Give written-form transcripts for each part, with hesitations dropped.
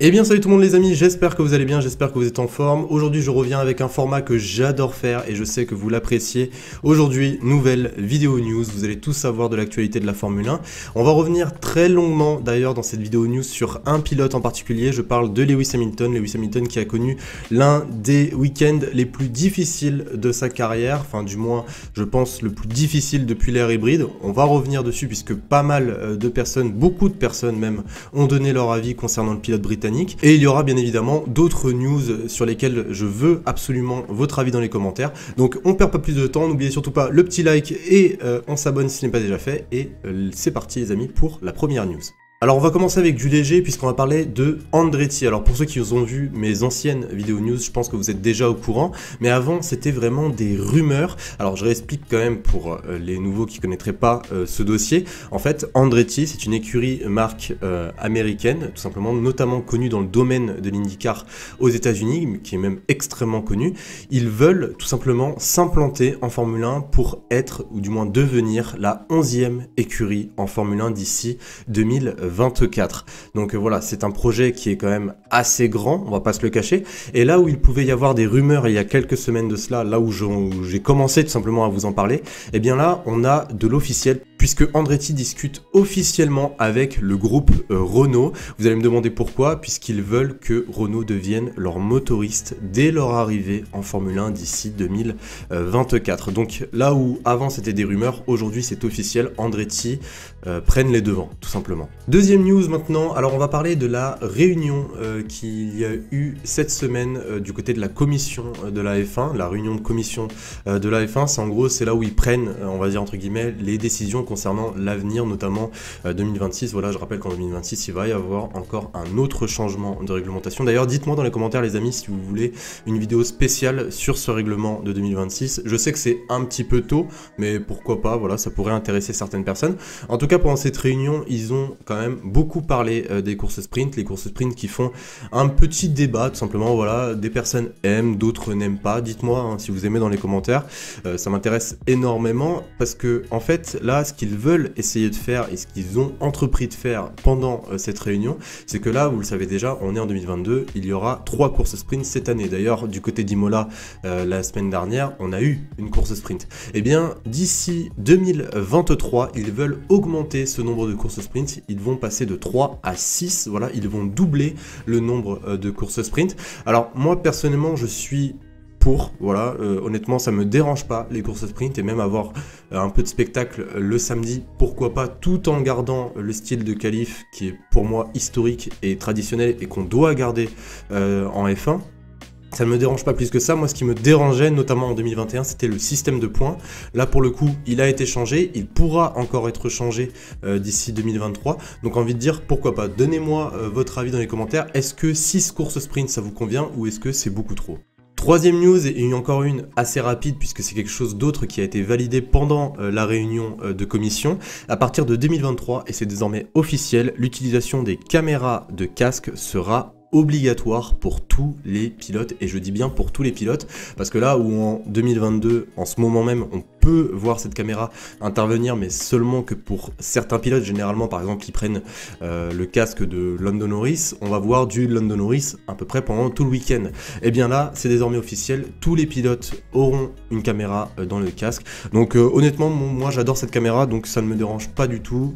Eh bien salut tout le monde les amis, j'espère que vous allez bien, j'espère que vous êtes en forme. Aujourd'hui je reviens avec un format que j'adore faire et je sais que vous l'appréciez. Aujourd'hui, nouvelle vidéo news, vous allez tout savoir de l'actualité de la Formule 1. On va revenir très longuement d'ailleurs dans cette vidéo news sur un pilote en particulier. Je parle de Lewis Hamilton qui a connu l'un des week-ends les plus difficiles de sa carrière. Enfin du moins je pense le plus difficile depuis l'ère hybride. On va revenir dessus puisque pas mal de personnes, beaucoup de personnes même, ont donné leur avis concernant le pilote britannique. Et il y aura bien évidemment d'autres news sur lesquelles je veux absolument votre avis dans les commentaires. Donc on perd pas plus de temps, n'oubliez surtout pas le petit like et on s'abonne si ce n'est pas déjà fait. Et c'est parti les amis pour la première news. Alors on va commencer avec du léger puisqu'on va parler de Andretti. Alors pour ceux qui ont vu mes anciennes vidéos news, je pense que vous êtes déjà au courant. Mais avant c'était vraiment des rumeurs. Alors je réexplique quand même pour les nouveaux qui ne connaîtraient pas ce dossier. En fait Andretti c'est une écurie marque américaine, tout simplement, notamment connue dans le domaine de l'IndyCar aux États-Unis, qui est même extrêmement connue. Ils veulent tout simplement s'implanter en Formule 1 pour être, ou du moins devenir, la 11e écurie en Formule 1 d'ici 2024. Donc voilà, c'est un projet qui est quand même assez grand, on va pas se le cacher. Et là où il pouvait y avoir des rumeurs il y a quelques semaines de cela, là où j'ai commencé tout simplement à vous en parler, et bien là on a de l'officiel, puisque Andretti discute officiellement avec le groupe Renault. Vous allez me demander pourquoi, puisqu'ils veulent que Renault devienne leur motoriste dès leur arrivée en Formule 1 d'ici 2024. Donc là où avant c'était des rumeurs, aujourd'hui c'est officiel, Andretti prennent les devants, tout simplement. Deuxième news maintenant, alors on va parler de la réunion qu'il y a eu cette semaine du côté de la commission de la F1, la réunion de commission de la F1, c'est en gros, c'est là où ils prennent, on va dire entre guillemets, les décisions concernant l'avenir, notamment 2026. Voilà, je rappelle qu'en 2026, il va y avoir encore un autre changement de réglementation. D'ailleurs, dites-moi dans les commentaires, les amis, si vous voulez une vidéo spéciale sur ce règlement de 2026. Je sais que c'est un petit peu tôt, mais pourquoi pas, voilà, ça pourrait intéresser certaines personnes. En tout cas, pendant cette réunion, ils ont quand même beaucoup parlé des courses sprint, les courses sprint qui font un petit débat, tout simplement, voilà, des personnes aiment, d'autres n'aiment pas. Dites-moi hein, si vous aimez dans les commentaires, ça m'intéresse énormément parce que, en fait, là, ce qu'ils veulent essayer de faire et ce qu'ils ont entrepris de faire pendant cette réunion, c'est que là, vous le savez déjà, on est en 2022, il y aura 3 courses sprint cette année. D'ailleurs, du côté d'Imola, la semaine dernière, on a eu une course sprint. Et bien, d'ici 2023, ils veulent augmenter ce nombre de courses sprint. Ils vont passer de 3 à 6, voilà, ils vont doubler le nombre de courses sprint. Alors, moi, personnellement, je suis voilà, honnêtement ça me dérange pas les courses sprint et même avoir un peu de spectacle le samedi, pourquoi pas, tout en gardant le style de qualif qui est pour moi historique et traditionnel et qu'on doit garder en F1. Ça ne me dérange pas plus que ça. Moi, ce qui me dérangeait, notamment en 2021, c'était le système de points. Là, pour le coup, il a été changé. Il pourra encore être changé d'ici 2023. Donc, envie de dire, pourquoi pas. Donnez-moi votre avis dans les commentaires. Est-ce que 6 courses sprint, ça vous convient ou est-ce que c'est beaucoup trop ? Troisième news, et encore une assez rapide puisque c'est quelque chose d'autre qui a été validé pendant la réunion de commission. À partir de 2023, et c'est désormais officiel, l'utilisation des caméras de casque sera obligatoire pour tous les pilotes, et je dis bien pour tous les pilotes, parce que là où en 2022, en ce moment même, on peut voir cette caméra intervenir, mais seulement que pour certains pilotes, généralement par exemple qui prennent le casque de Lando Norris, on va voir du Lando Norris à peu près pendant tout le week-end. Et bien là, c'est désormais officiel, tous les pilotes auront une caméra dans le casque. Donc honnêtement, moi j'adore cette caméra, donc ça ne me dérange pas du tout.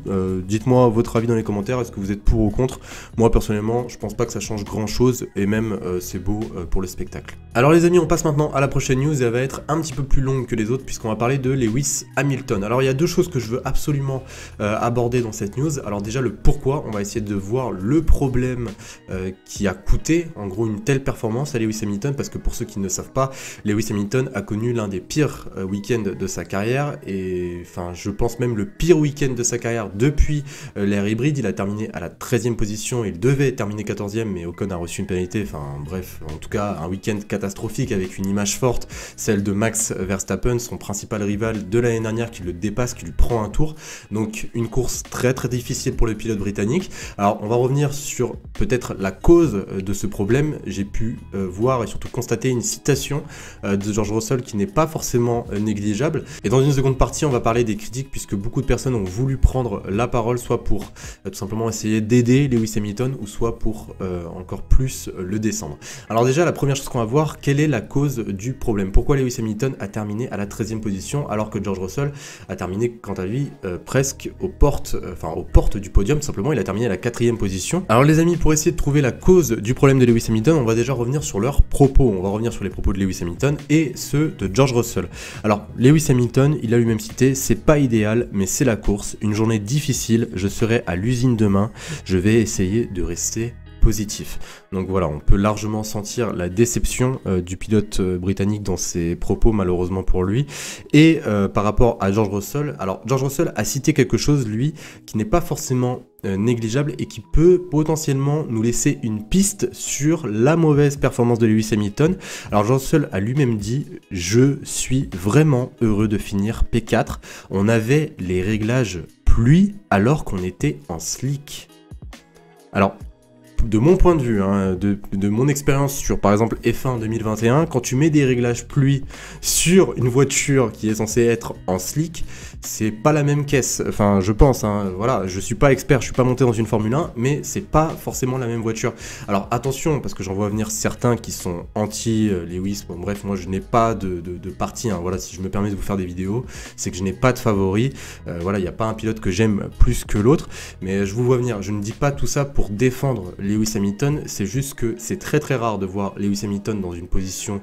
Dites-moi votre avis dans les commentaires, est-ce que vous êtes pour ou contre? Moi personnellement, je pense pas que ça change grand chose et même c'est beau pour le spectacle. Alors les amis, on passe maintenant à la prochaine news et elle va être un petit peu plus longue que les autres puisqu'on va parler de Lewis Hamilton. Alors il y a deux choses que je veux absolument aborder dans cette news. Alors déjà le pourquoi, on va essayer de voir le problème qui a coûté en gros une telle performance à Lewis Hamilton, parce que pour ceux qui ne savent pas, Lewis Hamilton a connu l'un des pires week-ends de sa carrière, et enfin je pense même le pire week-end de sa carrière depuis l'ère hybride. Il a terminé à la 13e position, il devait terminer 14e mais Ocon a reçu une pénalité, enfin bref, en tout cas un week-end catastrophique avec une image forte, celle de Max Verstappen, son principal rival de l'année dernière qui le dépasse, qui lui prend un tour. Donc une course très difficile pour le pilote britannique. Alors on va revenir sur peut-être la cause de ce problème. J'ai pu voir et surtout constater une citation de George Russell qui n'est pas forcément négligeable. Et dans une seconde partie, on va parler des critiques puisque beaucoup de personnes ont voulu prendre la parole, soit pour tout simplement essayer d'aider Lewis Hamilton ou soit pour encore plus le descendre. Alors déjà, la première chose qu'on va voir, quelle est la cause du problème? Pourquoi Lewis Hamilton a terminé à la 13e position alors que George Russell a terminé quant à lui presque aux portes du podium? Simplement, il a terminé à la 4e position. Alors les amis, pour essayer de trouver la cause du problème de Lewis Hamilton, on va déjà revenir sur leurs propos. On va revenir sur les propos de Lewis Hamilton et ceux de George Russell. Alors Lewis Hamilton, il a lui-même cité, c'est pas idéal, mais c'est la course, une journée difficile, je serai à l'usine demain, je vais essayer de rester positif. Donc voilà, on peut largement sentir la déception du pilote britannique dans ses propos, malheureusement pour lui. Et par rapport à George Russell, alors George Russell a cité quelque chose, lui, qui n'est pas forcément négligeable et qui peut potentiellement nous laisser une piste sur la mauvaise performance de Lewis Hamilton. Alors George Russell a lui-même dit « Je suis vraiment heureux de finir P4 ». On avait les réglages pluie alors qu'on était en slick. Alors, de mon point de vue, hein, de mon expérience sur par exemple F1 2021, quand tu mets des réglages pluie sur une voiture qui est censée être en slick, c'est pas la même caisse, enfin je pense, hein, voilà, je suis pas expert, je suis pas monté dans une Formule 1, mais c'est pas forcément la même voiture. Alors attention, parce que j'en vois venir certains qui sont anti-Lewis, bon bref, moi je n'ai pas de parti, hein, voilà, si je me permets de vous faire des vidéos, c'est que je n'ai pas de favori, voilà, il n'y a pas un pilote que j'aime plus que l'autre, mais je vous vois venir, je ne dis pas tout ça pour défendre Lewis Hamilton, c'est juste que c'est très rare de voir Lewis Hamilton dans une position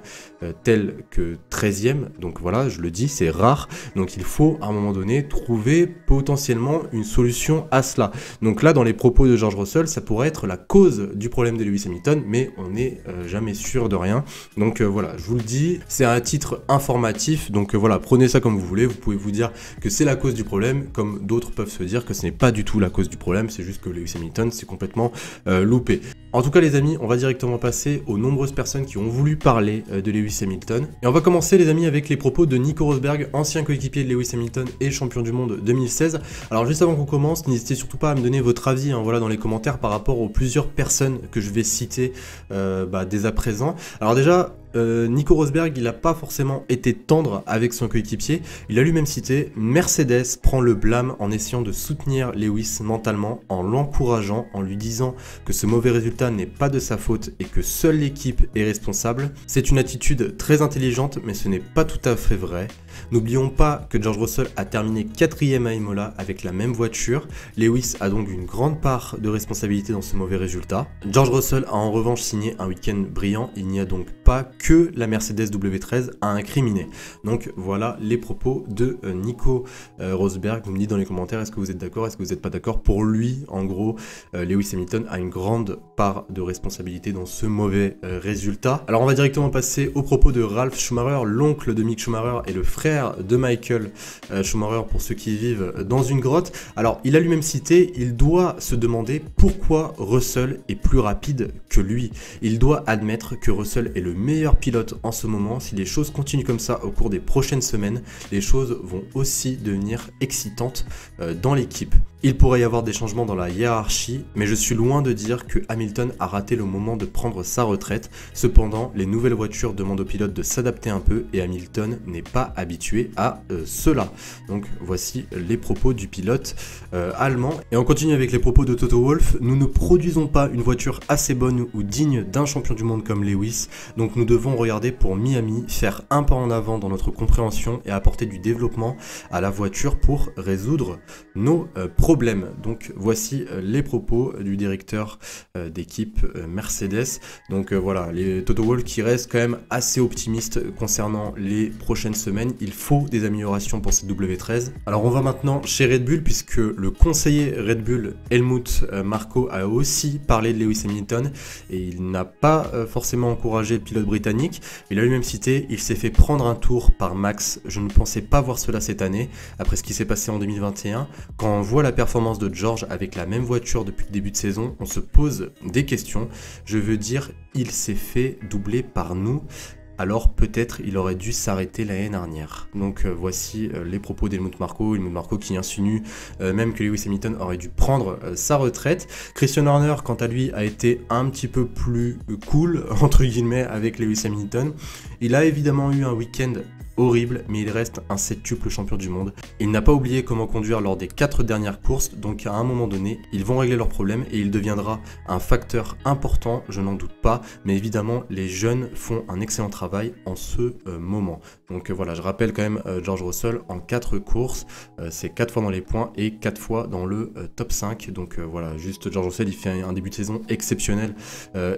telle que 13e, donc voilà, je le dis, c'est rare, donc il faut à un moment donné trouver potentiellement une solution à cela. Donc là, dans les propos de George Russell, ça pourrait être la cause du problème de Lewis Hamilton, mais on n'est jamais sûr de rien. Donc voilà, je vous le dis, c'est un titre informatif, donc voilà, prenez ça comme vous voulez, vous pouvez vous dire que c'est la cause du problème, comme d'autres peuvent se dire que ce n'est pas du tout la cause du problème, c'est juste que Lewis Hamilton s'est complètement loupé. En tout cas les amis, on va directement passer aux nombreuses personnes qui ont voulu parler de Lewis Hamilton. Et on va commencer les amis avec les propos de Nico Rosberg, ancien coéquipier de Lewis Hamilton et champion du monde 2016. Alors juste avant qu'on commence, n'hésitez surtout pas à me donner votre avis, hein, voilà, dans les commentaires par rapport aux plusieurs personnes que je vais citer dès à présent. Alors déjà, Nico Rosberg, il n'a pas forcément été tendre avec son coéquipier. Il a lui-même cité « Mercedes prend le blâme en essayant de soutenir Lewis mentalement, en l'encourageant, en lui disant que ce mauvais résultat n'est pas de sa faute et que seule l'équipe est responsable. C'est une attitude très intelligente, mais ce n'est pas tout à fait vrai. N'oublions pas que George Russell a terminé 4e à Imola avec la même voiture. Lewis a donc une grande part de responsabilité dans ce mauvais résultat. George Russell a en revanche signé un week-end brillant. Il n'y a donc pas que la Mercedes W13 à incriminer. » Donc voilà les propos de Nico Rosberg. Vous me dites dans les commentaires, est-ce que vous êtes d'accord, est-ce que vous n'êtes pas d'accord? Pour lui, en gros, Lewis Hamilton a une grande part de responsabilité dans ce mauvais résultat. Alors on va directement passer aux propos de Ralf Schumacher, l'oncle de Mick Schumacher et le frère de Michael Schumacher pour ceux qui vivent dans une grotte. Alors il a lui-même cité, il doit se demander pourquoi Russell est plus rapide que lui. Il doit admettre que Russell est le meilleur pilote en ce moment. Si les choses continuent comme ça au cours des prochaines semaines, les choses vont aussi devenir excitantes dans l'équipe. Il pourrait y avoir des changements dans la hiérarchie, mais je suis loin de dire que Hamilton a raté le moment de prendre sa retraite. Cependant, les nouvelles voitures demandent aux pilotes de s'adapter un peu et Hamilton n'est pas habitué à cela. Donc voici les propos du pilote allemand. Et on continue avec les propos de Toto Wolff. Nous ne produisons pas une voiture assez bonne ou digne d'un champion du monde comme Lewis, donc nous devons regarder pour Miami, faire un pas en avant dans notre compréhension et apporter du développement à la voiture pour résoudre nos problèmes. Donc voici les propos du directeur d'équipe Mercedes. Donc voilà, les Toto Wolff qui reste quand même assez optimiste concernant les prochaines semaines. Il faut des améliorations pour cette W13. Alors on va maintenant chez Red Bull puisque le conseiller Red Bull Helmut Marko a aussi parlé de Lewis Hamilton et il n'a pas forcément encouragé le pilote britannique. Il a lui-même cité « Il s'est fait prendre un tour par Max. Je ne pensais pas voir cela cette année après ce qui s'est passé en 2021. Quand on voit la performance de George avec la même voiture depuis le début de saison, on se pose des questions. Je veux dire, il s'est fait doubler par nous. alors peut-être il aurait dû s'arrêter l'année dernière. Donc voici les propos d'Helmut Marko. Helmut Marko qui insinue même que Lewis Hamilton aurait dû prendre sa retraite. Christian Horner, quant à lui, a été un petit peu plus cool, entre guillemets, avec Lewis Hamilton. Il a évidemment eu un week-end horrible, mais il reste un septuple champion du monde. Il n'a pas oublié comment conduire lors des 4 dernières courses, donc à un moment donné, ils vont régler leurs problèmes et il deviendra un facteur important, je n'en doute pas, mais évidemment, les jeunes font un excellent travail en ce moment. Donc voilà, je rappelle quand même George Russell en 4 courses, c'est 4 fois dans les points et 4 fois dans le top 5, donc voilà, juste George Russell, il fait un début de saison exceptionnel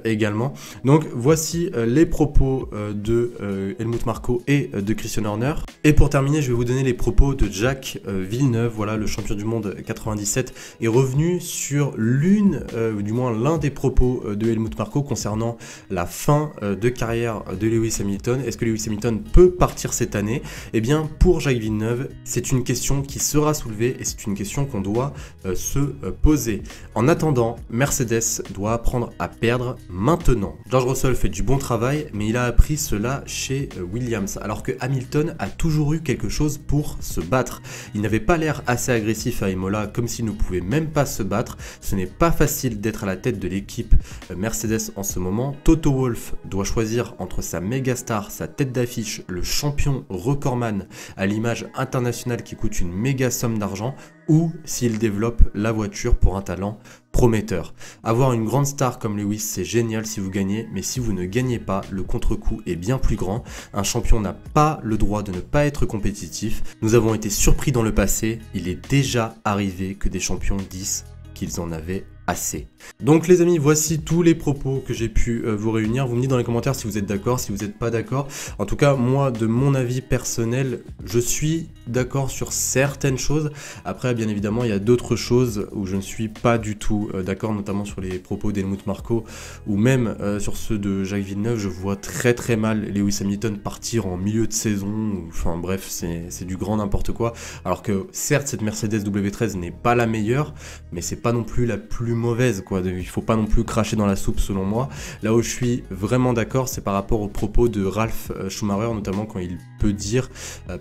également. Donc voici les propos de Helmut Marko et de Christian Horner. Et pour terminer, je vais vous donner les propos de Jacques Villeneuve, voilà, le champion du monde 97, est revenu sur du moins l'un des propos de Helmut Marko concernant la fin de carrière de Lewis Hamilton. Est-ce que Lewis Hamilton peut partir cette année? Eh bien, pour Jacques Villeneuve, c'est une question qui sera soulevée et c'est une question qu'on doit se poser. En attendant, Mercedes doit apprendre à perdre maintenant. George Russell fait du bon travail, mais il a appris cela chez Williams, alors que Hamilton a toujours eu quelque chose pour se battre. Il n'avait pas l'air assez agressif à Imola, comme s'il ne pouvait même pas se battre. Ce n'est pas facile d'être à la tête de l'équipe Mercedes en ce moment. Toto Wolff doit choisir entre sa méga star, sa tête d'affiche, le champion recordman à l'image internationale qui coûte une méga somme d'argent, ou s'il développe la voiture pour un talent prometteur. Avoir une grande star comme Lewis, c'est génial si vous gagnez, mais si vous ne gagnez pas, le contre-coup est bien plus grand. Un champion n'a pas le droit de ne pas être compétitif. Nous avons été surpris dans le passé, il est déjà arrivé que des champions disent qu'ils en avaient assez. Donc les amis, voici tous les propos que j'ai pu vous réunir. Vous me dites dans les commentaires si vous êtes d'accord, si vous n'êtes pas d'accord. En tout cas, moi, de mon avis personnel, je suis d'accord sur certaines choses. Après, bien évidemment, il y a d'autres choses où je ne suis pas du tout d'accord, notamment sur les propos d'Helmut Marko ou même sur ceux de Jacques Villeneuve. Je vois très mal Lewis Hamilton partir en milieu de saison. Enfin bref, c'est du grand n'importe quoi. Alors que certes, cette Mercedes W13 n'est pas la meilleure, mais c'est pas non plus la plus mauvaise, quoi. Il faut pas non plus cracher dans la soupe selon moi. Là où je suis vraiment d'accord, c'est par rapport aux propos de Ralf Schumacher, notamment quand il peut dire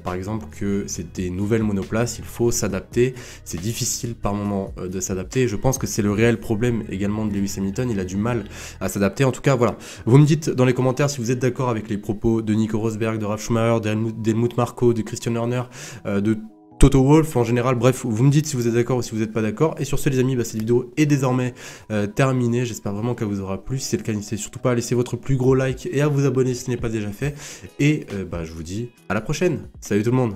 par exemple que c'est des nouvelles monoplaces, il faut s'adapter. C'est difficile par moment de s'adapter. Je pense que c'est le réel problème également de Lewis Hamilton, il a du mal à s'adapter. En tout cas, voilà. Vous me dites dans les commentaires si vous êtes d'accord avec les propos de Nico Rosberg, de Ralf Schumacher, d'Helmut Marko, de Christian Horner, de Toto Wolff en général, bref, vous me dites si vous êtes d'accord ou si vous n'êtes pas d'accord. Et sur ce les amis, cette vidéo est désormais terminée. J'espère vraiment qu'elle vous aura plu. Si c'est le cas, n'hésitez surtout pas à laisser votre plus gros like et à vous abonner si ce n'est pas déjà fait. Et je vous dis à la prochaine. Salut tout le monde.